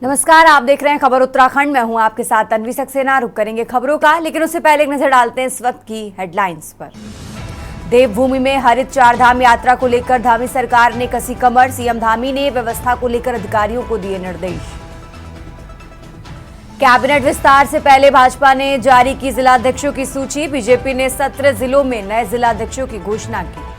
नमस्कार, आप देख रहे हैं खबर उत्तराखंड। मैं हूं आपके साथ तन्वी सक्सेना। रुक करेंगे खबरों का, लेकिन उससे पहले एक नजर डालते हैं इस वक्त की हेडलाइंस पर। देवभूमि में हरित चारधाम यात्रा को लेकर धामी सरकार ने कसी कमर। सीएम धामी ने व्यवस्था को लेकर अधिकारियों को दिए निर्देश। कैबिनेट विस्तार से पहले भाजपा ने जारी की जिलाध्यक्षों की सूची। बीजेपी ने 17 जिलों में नए जिलाध्यक्षों की घोषणा की।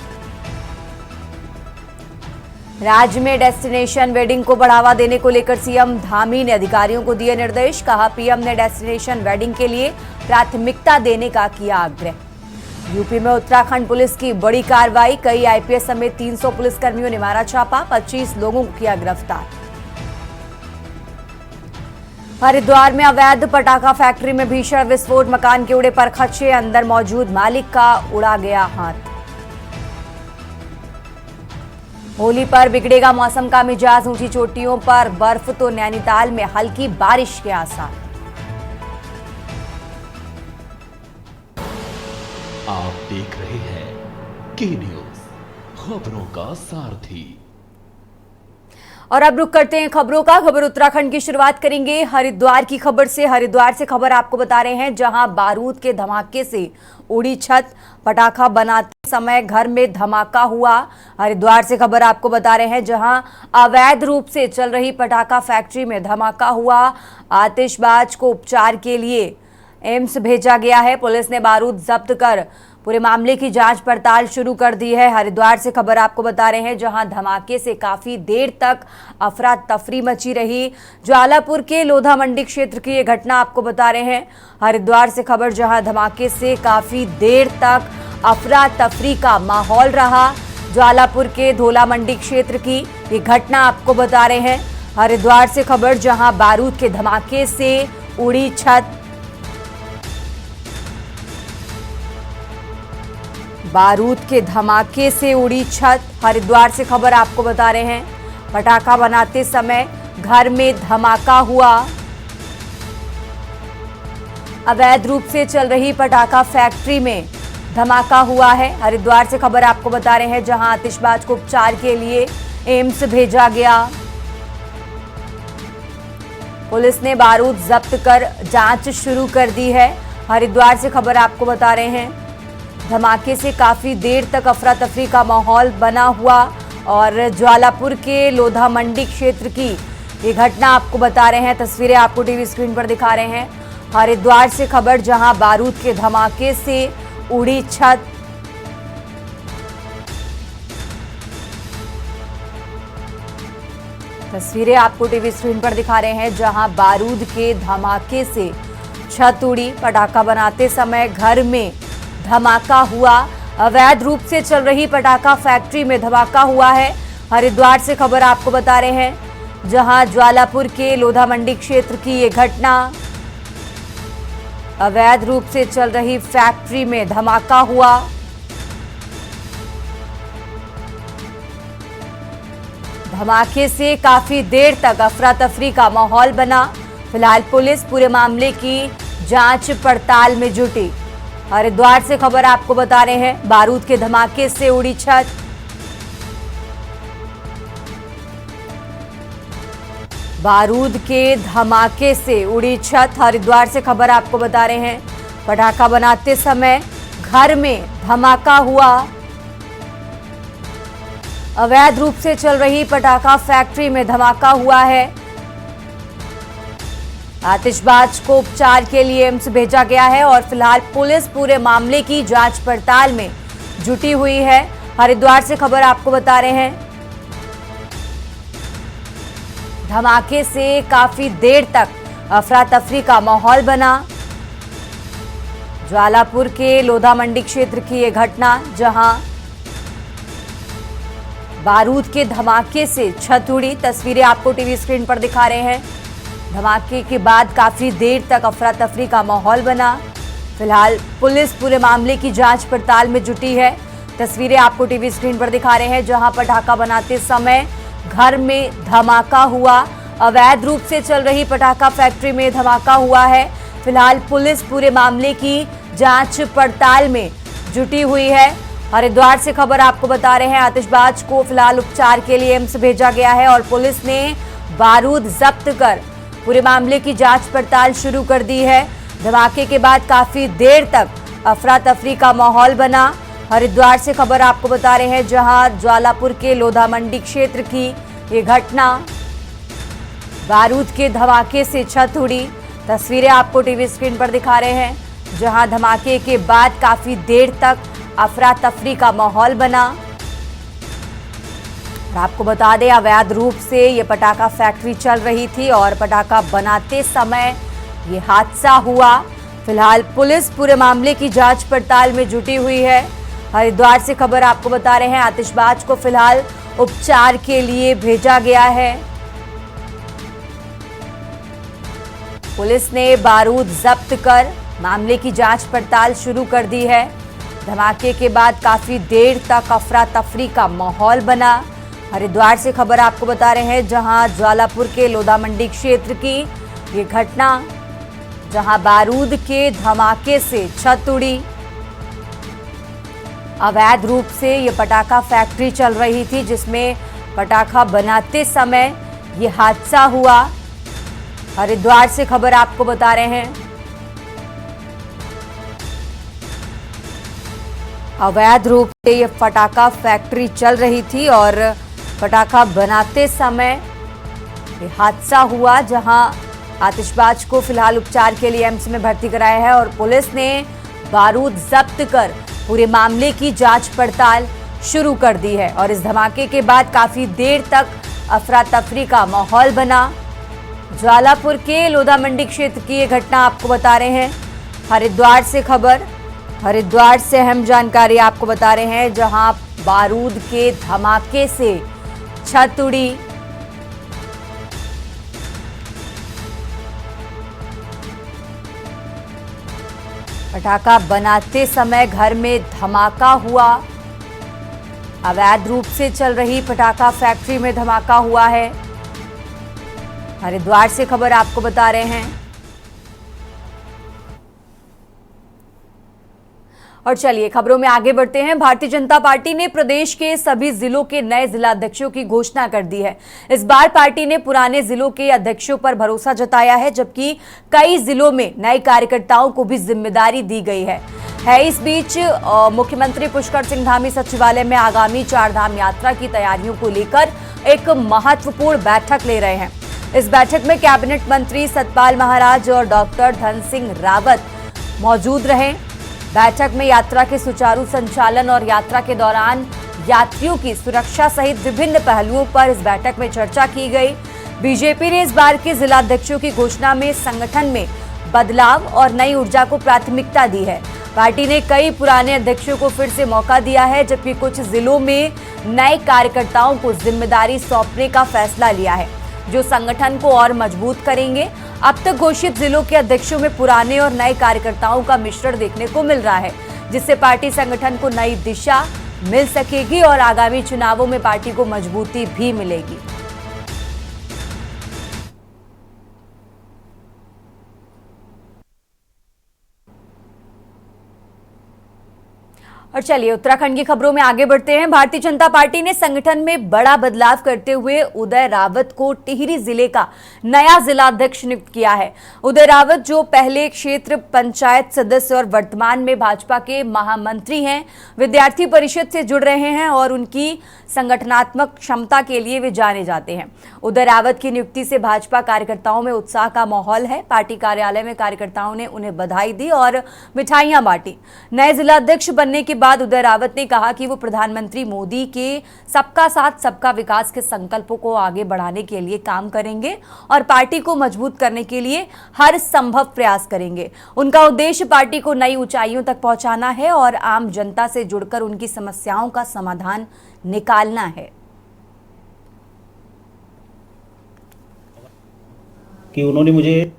राज्य में डेस्टिनेशन वेडिंग को बढ़ावा देने को लेकर सीएम धामी ने अधिकारियों को दिए निर्देश। कहा, पीएम ने डेस्टिनेशन वेडिंग के लिए प्राथमिकता देने का किया आग्रह। यूपी में उत्तराखंड पुलिस की बड़ी कार्रवाई। कई आईपीएस समेत 300 पुलिसकर्मियों ने मारा छापा। 25 लोगों को किया गिरफ्तार। हरिद्वार में अवैध पटाखा फैक्ट्री में भीषण विस्फोट। मकान के उड़े पर खदशे, अंदर मौजूद मालिक का उड़ा गया हाथ। होली पर बिगड़ेगा मौसम का मिजाज। ऊंची चोटियों पर बर्फ तो नैनीताल में हल्की बारिश के आसार। आप देख रहे हैं के न्यूज, खबरों का सारथी। और अब रुक करते हैं खबरों का। खबर उत्तराखंड की शुरुआत करेंगे हरिद्वार की खबर से। हरिद्वार से खबर आपको बता रहे हैं, जहां बारूद के धमाके से उड़ी छत। पटाखा बनाते समय घर में धमाका हुआ। हरिद्वार से खबर आपको बता रहे हैं, जहां अवैध रूप से चल रही पटाखा फैक्ट्री में धमाका हुआ। आतिशबाज को उपचार के लिए एम्स भेजा गया है। पुलिस ने बारूद जब्त कर पूरे मामले की जांच पड़ताल शुरू कर दी है। हरिद्वार से खबर आपको बता रहे हैं, जहां धमाके से काफी देर तक अफरा तफरी मची रही। ज्वालापुर के लोधा मंडी क्षेत्र की ये घटना आपको बता रहे हैं। हरिद्वार से खबर, जहां धमाके से काफी देर तक अफरा तफरी का माहौल रहा। ज्वालापुर के धोला मंडी क्षेत्र की ये घटना आपको बता रहे हैं। हरिद्वार से खबर, जहां बारूद के धमाके से उड़ी छत। बारूद के धमाके से उड़ी छत। हरिद्वार से खबर आपको बता रहे हैं, पटाखा बनाते समय घर में धमाका हुआ। अवैध रूप से चल रही पटाखा फैक्ट्री में धमाका हुआ है। हरिद्वार से खबर आपको बता रहे हैं, जहां आतिशबाज को उपचार के लिए एम्स भेजा गया। पुलिस ने बारूद जब्त कर जांच शुरू कर दी है। हरिद्वार से खबर आपको बता रहे हैं, धमाके से काफी देर तक अफरा तफरी का माहौल बना हुआ। और ज्वालापुर के लोधा मंडी क्षेत्र की ये घटना आपको बता रहे हैं। तस्वीरें आपको टीवी स्क्रीन पर दिखा रहे हैं। हरिद्वार से खबर, जहां बारूद के धमाके से उड़ी छत। तस्वीरें आपको टीवी स्क्रीन पर दिखा रहे हैं, जहां बारूद के धमाके से छत उड़ी। पटाखा बनाते समय घर में धमाका हुआ। अवैध रूप से चल रही पटाखा फैक्ट्री में धमाका हुआ है। हरिद्वार से खबर आपको बता रहे हैं, जहां ज्वालापुर के लोधा मंडी क्षेत्र की ये घटना। अवैध रूप से चल रही फैक्ट्री में धमाका हुआ। धमाके से काफी देर तक अफरा तफरी का माहौल बना। फिलहाल पुलिस पूरे मामले की जांच पड़ताल में जुटी। हरिद्वार से खबर आपको बता रहे हैं, बारूद के धमाके से उड़ी छत। बारूद के धमाके से उड़ी छत। हरिद्वार से खबर आपको बता रहे हैं, पटाखा बनाते समय घर में धमाका हुआ। अवैध रूप से चल रही पटाखा फैक्ट्री में धमाका हुआ है। आतिशबाज को उपचार के लिए एम्स भेजा गया है। और फिलहाल पुलिस पूरे मामले की जांच पड़ताल में जुटी हुई है। हरिद्वार से खबर आपको बता रहे हैं, धमाके से काफी देर तक अफरा तफरी का माहौल बना। ज्वालापुर के लोधा मंडी क्षेत्र की ये घटना, जहां बारूद के धमाके से छत उड़ी। तस्वीरें आपको टीवी स्क्रीन पर दिखा रहे हैं। धमाके के बाद काफी देर तक अफरा तफरी का माहौल बना। फिलहाल पुलिस पूरे मामले की जांच पड़ताल में जुटी है। तस्वीरें आपको टीवी स्क्रीन पर दिखा रहे हैं, जहां पटाखा बनाते समय घर में धमाका हुआ। अवैध रूप से चल रही पटाखा फैक्ट्री में धमाका हुआ है। फिलहाल पुलिस पूरे मामले की जांच पड़ताल में जुटी हुई है। हरिद्वार से खबर आपको बता रहे हैं, आतिशबाज को फिलहाल उपचार के लिए एम्स भेजा गया है और पुलिस ने बारूद जब्त कर पूरे मामले की जांच पड़ताल शुरू कर दी है। धमाके के बाद काफी देर तक अफरा तफरी का माहौल बना। हरिद्वार से खबर आपको बता रहे हैं, जहां ज्वालापुर के लोधा मंडी क्षेत्र की ये घटना, बारूद के धमाके से छत उड़ी। तस्वीरें आपको टीवी स्क्रीन पर दिखा रहे हैं, जहां धमाके के बाद काफी देर तक अफरा तफरी का माहौल बना। और आपको बता दें, अवैध रूप से ये पटाखा फैक्ट्री चल रही थी और पटाखा बनाते समय ये हादसा हुआ। फिलहाल पुलिस पूरे मामले की जांच पड़ताल में जुटी हुई है। हरिद्वार से खबर आपको बता रहे हैं, आतिशबाज को फिलहाल उपचार के लिए भेजा गया है। पुलिस ने बारूद जब्त कर मामले की जांच पड़ताल शुरू कर दी है। धमाके के बाद काफी देर तक अफरा तफरी का माहौल बना। हरिद्वार से खबर आपको बता रहे हैं, जहां ज्वालापुर के लोधा मंडी क्षेत्र की ये घटना, जहां बारूद के धमाके से छत उड़ी। अवैध रूप से ये पटाखा फैक्ट्री चल रही थी, जिसमें पटाखा बनाते समय ये हादसा हुआ। हरिद्वार से खबर आपको बता रहे हैं, अवैध रूप से ये पटाखा फैक्ट्री चल रही थी और पटाखा बनाते समय ये हादसा हुआ, जहां आतिशबाज को फिलहाल उपचार के लिए एम्स में भर्ती कराया है और पुलिस ने बारूद जब्त कर पूरे मामले की जांच पड़ताल शुरू कर दी है। और इस धमाके के बाद काफी देर तक अफरा तफरी का माहौल बना। ज्वालापुर के लोधा मंडी क्षेत्र की ये घटना आपको बता रहे हैं। हरिद्वार से खबर, हरिद्वार से अहम जानकारी आपको बता रहे हैं, जहां बारूद के धमाके से छत उड़ी। पटाखा बनाते समय घर में धमाका हुआ। अवैध रूप से चल रही पटाखा फैक्ट्री में धमाका हुआ है। हरिद्वार से खबर आपको बता रहे हैं। और चलिए खबरों में आगे बढ़ते हैं। भारतीय जनता पार्टी ने प्रदेश के सभी जिलों के नए जिलाध्यक्षों की घोषणा कर दी है। इस बार पार्टी ने पुराने जिलों के अध्यक्षों पर भरोसा जताया है, जबकि कई जिलों में नए कार्यकर्ताओं को भी जिम्मेदारी दी गई है। इस बीच मुख्यमंत्री पुष्कर सिंह धामी सचिवालय में आगामी चारधाम यात्रा की तैयारियों को लेकर एक महत्वपूर्ण बैठक ले रहे हैं। इस बैठक में कैबिनेट मंत्री सतपाल महाराज और डॉक्टर धन सिंह रावत मौजूद रहे। बैठक में यात्रा के सुचारू संचालन और यात्रा के दौरान यात्रियों की सुरक्षा सहित विभिन्न पहलुओं पर इस बैठक में चर्चा की गई। बीजेपी ने इस बार के जिलाध्यक्षों की घोषणा में संगठन में बदलाव और नई ऊर्जा को प्राथमिकता दी है। पार्टी ने कई पुराने अध्यक्षों को फिर से मौका दिया है, जबकि कुछ जिलों में नए कार्यकर्ताओं को जिम्मेदारी सौंपने का फैसला लिया है, जो संगठन को और मजबूत करेंगे। अब तक घोषित जिलों के अध्यक्षों में पुराने और नए कार्यकर्ताओं का मिश्रण देखने को मिल रहा है, जिससे पार्टी संगठन को नई दिशा मिल सकेगी और आगामी चुनावों में पार्टी को मजबूती भी मिलेगी। और चलिए उत्तराखंड की खबरों में आगे बढ़ते हैं। भारतीय जनता पार्टी ने संगठन में बड़ा बदलाव करते हुए उदय रावत को टिहरी जिले का नया जिलाध्यक्ष नियुक्त किया है। उदय रावत, जो पहले क्षेत्र पंचायत सदस्य और वर्तमान में भाजपा के महामंत्री हैं, विद्यार्थी परिषद से जुड़ रहे हैं और उनकी संगठनात्मक क्षमता के लिए वे जाने जाते हैं। उदय रावत की नियुक्ति से भाजपा कार्यकर्ताओं में उत्साह का माहौल है। पार्टी कार्यालय में कार्यकर्ताओं ने उन्हें बधाई दी और मिठाइयां बांटी। नए जिलाध्यक्ष बनने के बाद उदय रावत ने कहा कि वो प्रधानमंत्री मोदी के सबका साथ सबका विकास के संकल्पों को आगे बढ़ाने के लिए काम करेंगे और पार्टी को मजबूत करने के लिए हर संभव प्रयास करेंगे। उनका उद्देश्य पार्टी को नई ऊंचाइयों तक पहुंचाना है और आम जनता से जुड़कर उनकी समस्याओं का समाधान निकालना है। कि उन्होंने मुझे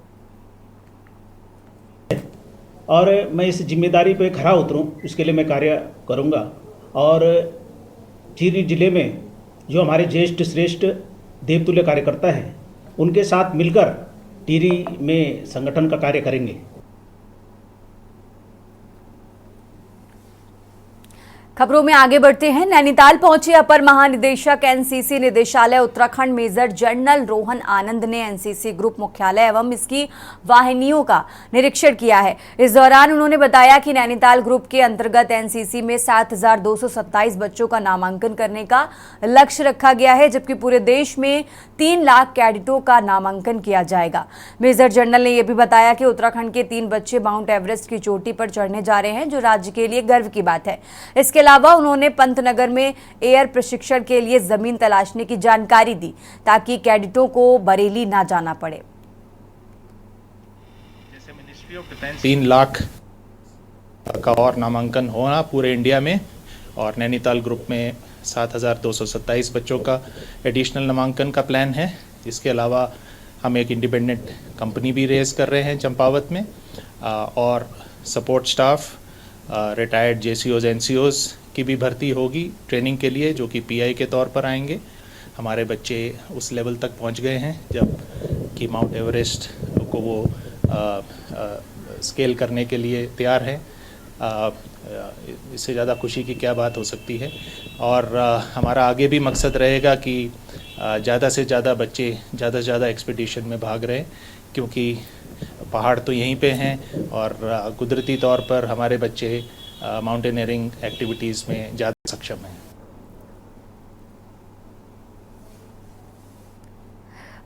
और मैं इस जिम्मेदारी पे खरा उतरूं, इसके लिए मैं कार्य करूंगा। और टिहरी जिले में जो हमारे ज्येष्ठ श्रेष्ठ देवतुल्य कार्यकर्ता हैं, उनके साथ मिलकर टिहरी में संगठन का कार्य करेंगे। खबरों में आगे बढ़ते हैं। नैनीताल पहुंचे अपर महानिदेशक एनसीसी निदेशालय उत्तराखंड मेजर जनरल रोहन आनंद ने एनसीसी ग्रुप मुख्यालय एवं इसकी वाहिनियों का निरीक्षण किया है। इस दौरान उन्होंने बताया कि नैनीताल ग्रुप के अंतर्गत एनसीसी में 7,227 बच्चों का नामांकन करने का लक्ष्य रखा गया है, जबकि पूरे देश में 3 लाख कैडेटों का नामांकन किया जाएगा। मेजर जनरल ने यह भी बताया कि उत्तराखंड के 3 बच्चे माउंट एवरेस्ट की चोटी पर चढ़ने जा रहे हैं, जो राज्य के लिए गर्व की बात है। इसके अलावा उन्होंने पंतनगर में एयर प्रशिक्षण के लिए जमीन तलाशने की जानकारी दी, ताकि कैडेटों को बरेली ना जाना पड़े। 3 लाख का और नामांकन होना पूरे इंडिया में, और नैनीताल ग्रुप में 7,227 बच्चों का एडिशनल नामांकन का प्लान है। इसके अलावा हम एक इंडिपेंडेंट कंपनी भी रेज कर रहे हैं चंपावत में, और सपोर्ट स्टाफ, रिटायर्ड जेसीओज एनसीओज की भी भर्ती होगी ट्रेनिंग के लिए, जो कि पीआई के तौर पर आएंगे। हमारे बच्चे उस लेवल तक पहुंच गए हैं जब कि माउंट एवरेस्ट को वो स्केल करने के लिए तैयार है। इससे ज़्यादा खुशी की क्या बात हो सकती है। और हमारा आगे भी मकसद रहेगा कि ज़्यादा से ज़्यादा बच्चे ज़्यादा से ज़्यादा एक्सपीडिशन में भाग रहे, क्योंकि पहाड़ तो यहीं पे हैं और कुदरती तौर पर हमारे बच्चे माउंटेनियरिंग एक्टिविटीज़ में ज़्यादा सक्षम हैं।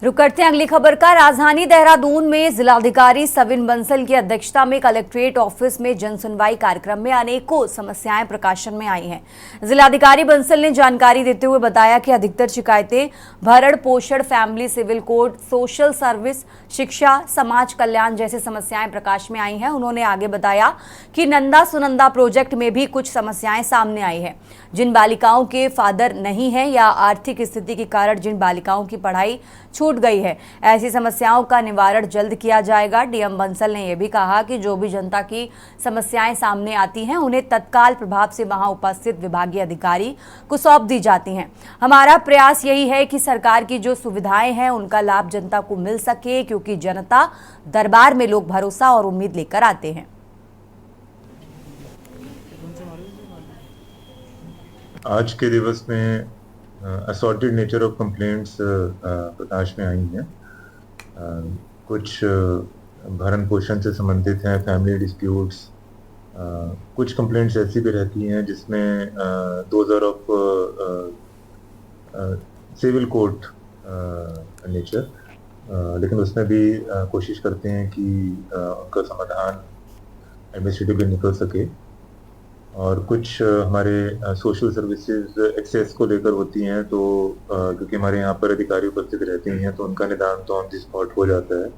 रुक करते हैं अगली खबर का। राजधानी देहरादून में जिलाधिकारी सविन बंसल की अध्यक्षता में कलेक्ट्रेट ऑफिस में जनसुनवाई कार्यक्रम में अनेकों समस्याएं प्रकाशन में आई हैं। जिलाधिकारी बंसल ने जानकारी देते हुए बताया कि अधिकतर शिकायतें भरण पोषण, family civil code, social service, शिक्षा, समाज कल्याण जैसी समस्याएं प्रकाश में आई हैं। उन्होंने आगे बताया कि नंदा सुनंदा प्रोजेक्ट में भी कुछ समस्याएं सामने आई हैं। जिन बालिकाओं के फादर नहीं है या आर्थिक स्थिति के कारण जिन बालिकाओं की पढ़ाई छूट गई है, ऐसी समस्याओं का निवारण जल्द किया जाएगा। डीएम बंसल ने यह भी कहा कि जो भी जनता की समस्याएं सामने आती हैं, उन्हें तत्काल प्रभाव से वहां उपस्थित विभागीय अधिकारी को सौंप दी जाती हैं। हमारा प्रयास यही है कि सरकार की जो सुविधाएं हैं उनका लाभ जनता को मिल सके, क्योंकि जनता दरबार में लोग भरोसा और उम्मीद लेकर आते हैं। आज के दिवस में असॉर्टेड नेचर ऑफ कंप्लेंट्स प्रकाश में आई हैं। कुछ भरण पोषण से संबंधित हैं, फैमिली डिस्प्यूट्स। कुछ कंप्लेंट्स ऐसी भी रहती हैं जिसमें 2000 ऑफ सिविल कोर्ट नेचर, लेकिन उसमें भी कोशिश करते हैं कि उनका समाधान एडमिनिस्ट्रेटिवली निकल सके। और कुछ हमारे सोशल सर्विसेज एक्सेस को लेकर होती हैं, तो क्योंकि हमारे यहाँ पर अधिकारी उपस्थित रहते हैं तो उनका निदान तो ऑन द स्पॉट हो जाता है।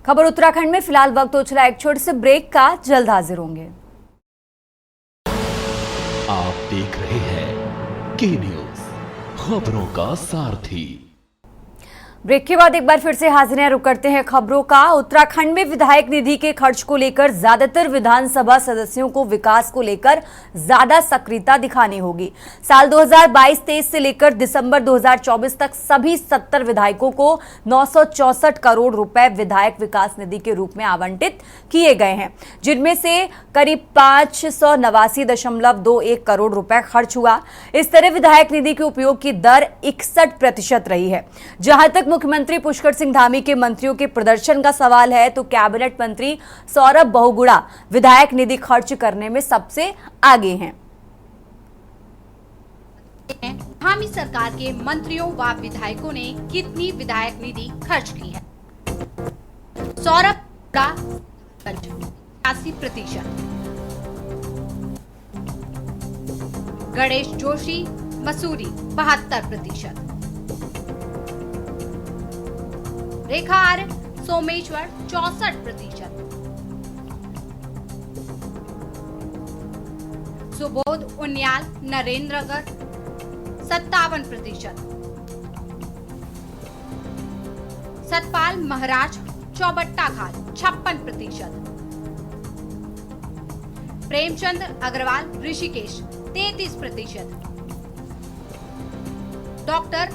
खबर उत्तराखंड में फिलहाल वक्त हो चला एक छोटे से ब्रेक का, जल्द हाजिर होंगे। आप देख रहे हैं के न्यूज, खबरों का सारथी। ब्रेक के बाद एक बार फिर से हाजिर हैं। रुक करते हैं खबरों का। उत्तराखंड में विधायक निधि के खर्च को लेकर ज्यादातर विधानसभा सदस्यों को विकास को लेकर ज्यादा सक्रियता दिखानी होगी। साल 2022-23 से लेकर दिसंबर 2024 तक सभी 70 विधायकों को 964 करोड़ रुपए विधायक विकास निधि के रूप में आवंटित किए गए हैं, जिनमें से करीब 589.21 करोड़ रुपए खर्च हुआ। इस तरह विधायक निधि के उपयोग की दर 61% रही है। जहां तक मुख्यमंत्री पुष्कर सिंह धामी के मंत्रियों के प्रदर्शन का सवाल है, तो कैबिनेट मंत्री सौरभ बहुगुणा विधायक निधि खर्च करने में सबसे आगे हैं। धामी सरकार के मंत्रियों व विधायकों ने कितनी विधायक निधि खर्च की है? सौरभ का 80%, गणेश जोशी मसूरी 72%, रेखा आर्य सोमेश्वर 64%, सुबोध उनियाल नरेंद्रगढ़ 57%, सतपाल महाराज चौबट्टा घाट 56%, प्रेमचंद अग्रवाल ऋषिकेश 33%, डॉक्टर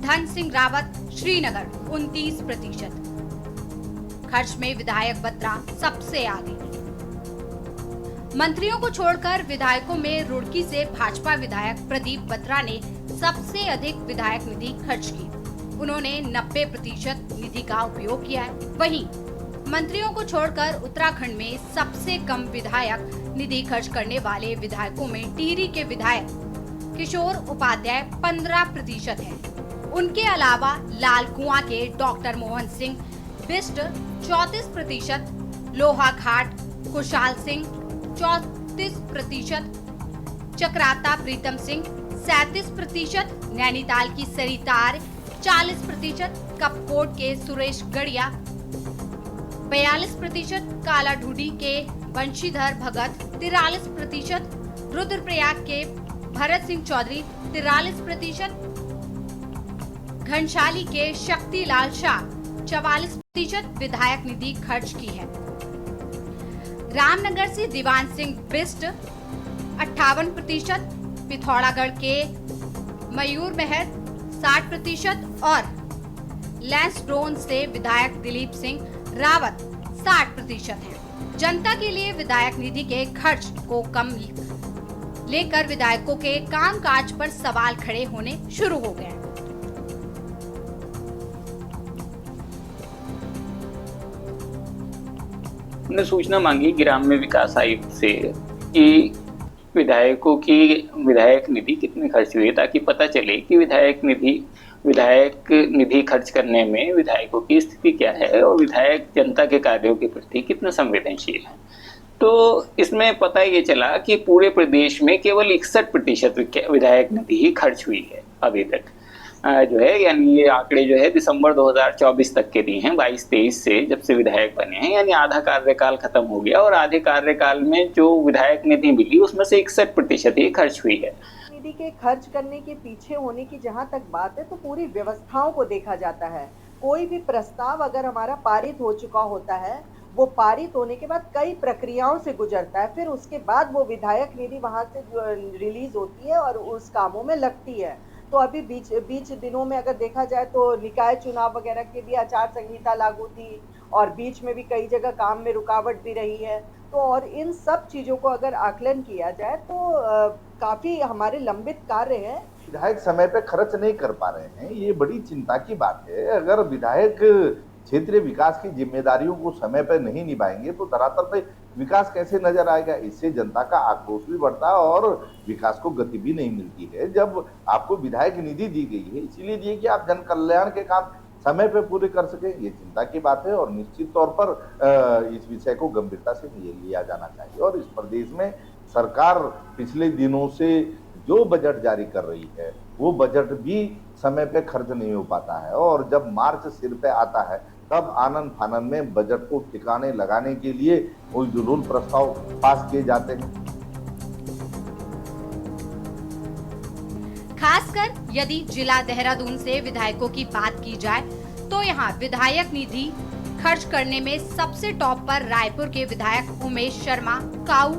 धन सिंह रावत श्रीनगर 29%। खर्च में विधायक बत्रा सबसे आगे। मंत्रियों को छोड़कर विधायकों में रुड़की से भाजपा विधायक प्रदीप बत्रा ने सबसे अधिक विधायक निधि खर्च की। उन्होंने 90% निधि का उपयोग किया है। वहीं मंत्रियों को छोड़कर उत्तराखंड में सबसे कम विधायक निधि खर्च करने वाले विधायकों में टिहरी के विधायक किशोर उपाध्याय 15% हैं। उनके अलावा लालकुआं के डॉक्टर मोहन सिंह बिष्ट 34%, लोहाघाट कुशाल सिंह 34%, चक्राता प्रीतम सिंह 37%, नैनीताल की सरिता आर्य 40%, कपकोट के सुरेश गढ़िया 42%, कालाढूडी के बंशीधर भगत 43%, रुद्रप्रयाग के भरत सिंह चौधरी 43%, घनशाली के शक्तिलाल शाह 44% विधायक निधि खर्च की है। रामनगर से दीवान सिंह बिष्ट 58%, पिथौरागढ़ के मयूर महर 60% और लैंसडोन से विधायक दिलीप सिंह रावत 60% हैं। जनता के लिए विधायक निधि के खर्च को कम लेकर विधायकों के कामकाज पर सवाल खड़े होने शुरू हो गए हैं। हमने सूचना मांगी ग्राम्य विकास आयुक्त से कि विधायकों की विधायक निधि कितनी खर्च हुई है, ताकि पता चले कि विधायक निधि खर्च करने में विधायकों की स्थिति क्या है और विधायक जनता के कार्यों के प्रति कितना संवेदनशील है। तो इसमें पता ये चला कि पूरे प्रदेश में केवल 61% विधायक निधि ही खर्च हुई है अभी तक जो है, यानी ये आंकड़े जो है दिसंबर 2024 तक के दिए हैं, 22-23 से जब से विधायक बने हैं, यानी आधा कार्यकाल खत्म हो गया और आधे कार्यकाल में जो विधायक निधि मिली उसमें से 61% ही खर्च हुई है। निधि के खर्च करने के पीछे होने की जहाँ तक बात है तो पूरी व्यवस्थाओं को देखा जाता है। कोई भी प्रस्ताव अगर हमारा पारित हो चुका होता है, वो पारित होने के बाद कई प्रक्रियाओं से गुजरता है, फिर उसके बाद वो विधायक निधि वहाँ से रिलीज होती है और उस कामों में लगती है। तो अभी बीच दिनों में अगर देखा जाए तो निकाय चुनाव वगैरह के भी आचार संहिता लागू थी और बीच में भी कई जगह काम में रुकावट भी रही है। तो और इन सब चीज़ों को अगर आकलन किया जाए तो काफ़ी हमारे लंबित कार्य हैं। विधायक समय पे खर्च नहीं कर पा रहे हैं, ये बड़ी चिंता की बात है। अगर विधायक क्षेत्रीय विकास की जिम्मेदारियों को समय पर नहीं निभाएंगे तो धरातल पे विकास कैसे नजर आएगा। इससे जनता का आक्रोश भी बढ़ता है और विकास को गति भी नहीं मिलती है। जब आपको विधायक निधि दी गई है इसीलिए दी कि आप जन कल्याण के काम समय पे पूरे कर सके, ये चिंता की बात है और निश्चित तौर पर इस विषय को गंभीरता से लिया जाना चाहिए। और इस प्रदेश में सरकार पिछले दिनों से जो बजट जारी कर रही है वो बजट भी समय पे खर्च नहीं हो पाता है और जब मार्च सिर पे आता है तब आनंद फानंद में बजट को ठिकाने लगाने के लिए कोई जुलूल प्रस्ताव पास किए जाते हैं। खासकर यदि जिला देहरादून से विधायकों की बात की जाए तो यहाँ विधायक निधि खर्च करने में सबसे टॉप पर रायपुर के विधायक उमेश शर्मा काऊ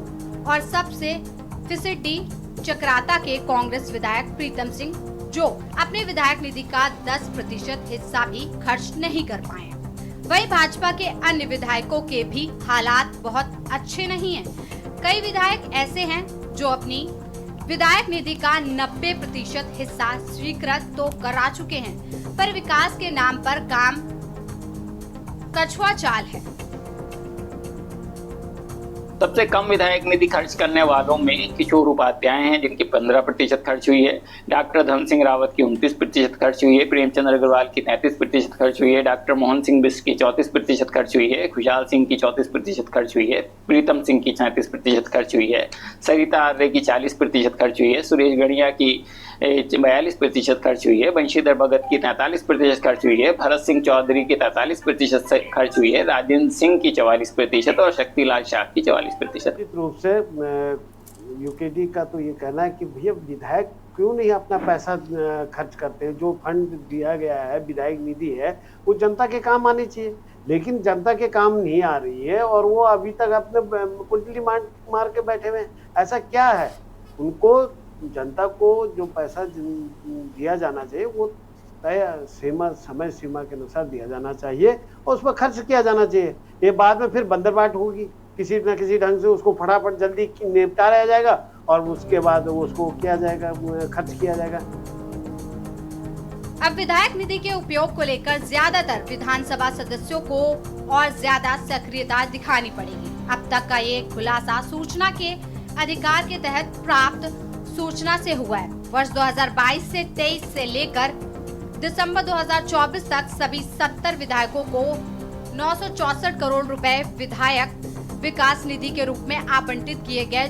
और सबसे फिसड्डी चक्राता के कांग्रेस विधायक प्रीतम सिंह, जो अपने विधायक निधि का 10% हिस्सा भी खर्च नहीं कर पाए। वहीं भाजपा के अन्य विधायकों के भी हालात बहुत अच्छे नहीं हैं। कई विधायक ऐसे हैं जो अपनी विधायक निधि का 90% हिस्सा स्वीकृत तो करा चुके हैं, पर विकास के नाम पर काम कछुआ चाल है। सबसे कम विधायक निधि खर्च करने वालों में किशोर उपाध्याय हैं जिनकी 15% खर्च हुई है, डॉक्टर धन सिंह रावत की 29% खर्च हुई है, प्रेमचंद अग्रवाल की 33% खर्च हुई है, डॉक्टर मोहन सिंह बिष्ट की 34% खर्च हुई है, खुशहाल सिंह की 34% खर्च हुई है, प्रीतम सिंह की 37% खर्च हुई है, सरिता आर्य की 40% खर्च हुई है, सुरेश गढ़िया की 42% खर्च हुई है, बंशीधर भगत की 43% खर्च हुई है, भरत सिंह चौधरी की 43% खर्च हुई है, राजेंद्र सिंह की 44% और शक्तिलाल शाह की 44%। निश्चित रूप से यूकेडी का तो ये कहना है कि भैया विधायक क्यों नहीं अपना पैसा खर्च करते हैं। जो फंड दिया गया है, विधायक निधि है, वो जनता के काम आने चाहिए, लेकिन जनता के काम नहीं आ रही है और वो अभी तक अपने कुंडली मार के बैठे हुए हैं। ऐसा क्या है? उनको जनता को जो पैसा दिया जाना चाहिए वो तय समय सीमा के अनुसार दिया जाना चाहिए और उस पर खर्च किया जाना चाहिए। ये बाद में फिर बंदरबाट होगी। किसी न किसी ढंग से उसको फटाफट जल्दी निपटाया जाएगा और उसके बाद उसको किया जाएगा, खर्च किया जाएगा। अब विधायक निधि के उपयोग को लेकर ज्यादातर विधानसभा सदस्यों को और ज्यादा सक्रियता दिखानी पड़ेगी। अब तक का ये खुलासा सूचना के अधिकार के तहत प्राप्त सूचना से हुआ है। वर्ष 2022 से 23 से लेकर दिसंबर 2024 तक सभी 70 विधायकों को 964 करोड़ रुपए विधायक विकास निधि के रूप में आवंटित किए गए,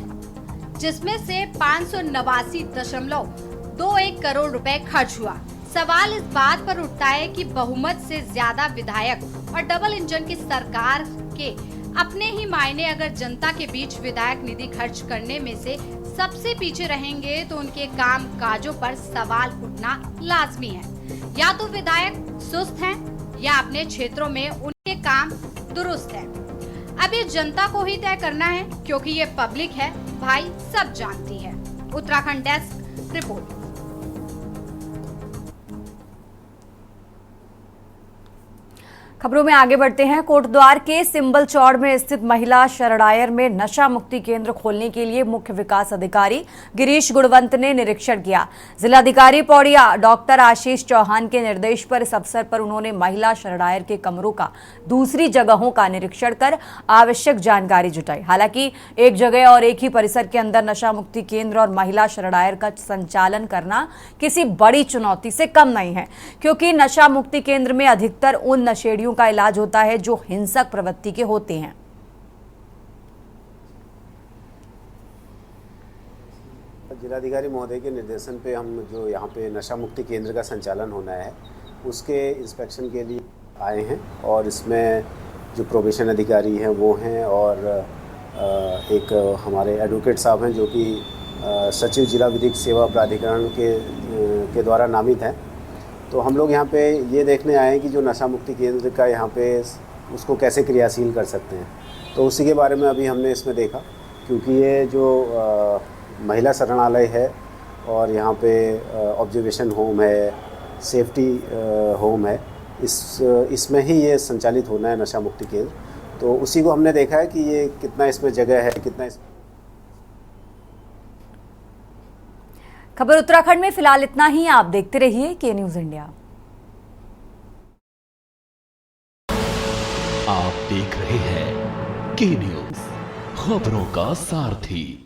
जिसमें से 589.21 करोड़ रुपए खर्च हुआ। सवाल इस बात पर उठता है कि बहुमत से ज्यादा विधायक और डबल इंजन की सरकार के अपने ही मायने अगर जनता के बीच विधायक निधि खर्च करने में से सबसे पीछे रहेंगे तो उनके काम काजों पर सवाल उठना लाजमी है। या तो विधायक सुस्त हैं या अपने क्षेत्रों में उनके काम दुरुस्त है। अब ये जनता को ही तय करना है, क्योंकि ये पब्लिक है भाई, सब जानती है। Uttarakhand desk report. खबरों में आगे बढ़ते हैं। कोटद्वार के सिंबल चौड़ में स्थित महिला शरणायर में नशा मुक्ति केंद्र खोलने के लिए मुख्य विकास अधिकारी गिरीश गुणवंत ने निरीक्षण किया। जिलाधिकारी पौड़िया डॉक्टर आशीष चौहान के निर्देश पर इस अवसर पर उन्होंने महिला शरणायर के कमरों का दूसरी जगहों का निरीक्षण कर आवश्यक जानकारी जुटाई। हालांकि एक जगह और एक ही परिसर के अंदर नशा मुक्ति केंद्र और महिला शरणायर का संचालन करना किसी बड़ी चुनौती से कम नहीं है, क्योंकि नशा मुक्ति केंद्र में अधिकतर उन नशेड़ियों का इलाज होता है जो हिंसक प्रवृत्ति के होते हैं। जिलाधिकारी महोदय के निर्देशन पे हम जो यहाँ पे नशा मुक्ति केंद्र का संचालन होना है उसके इंस्पेक्शन के लिए आए हैं, और इसमें जो प्रोबेशन अधिकारी हैं वो हैं और एक हमारे एडवोकेट साहब हैं जो कि सचिव जिला विधिक सेवा प्राधिकरण के द्वारा नामित हैं। तो हम लोग यहाँ पे ये देखने आए हैं कि जो नशा मुक्ति केंद्र का यहाँ पे उसको कैसे क्रियाशील कर सकते हैं। तो उसी के बारे में अभी हमने इसमें देखा, क्योंकि ये जो महिला शरणालय है और यहाँ पे ऑब्जर्वेशन होम है, सेफ्टी होम है, इसमें ही ये संचालित होना है नशा मुक्ति केंद्र। तो उसी को हमने देखा है कि ये कितना इसमें जगह है, कितना खबर उत्तराखंड में फिलहाल इतना ही। आप देखते रहिए के न्यूज इंडिया। आप देख रहे हैं के न्यूज, खबरों का सारथी।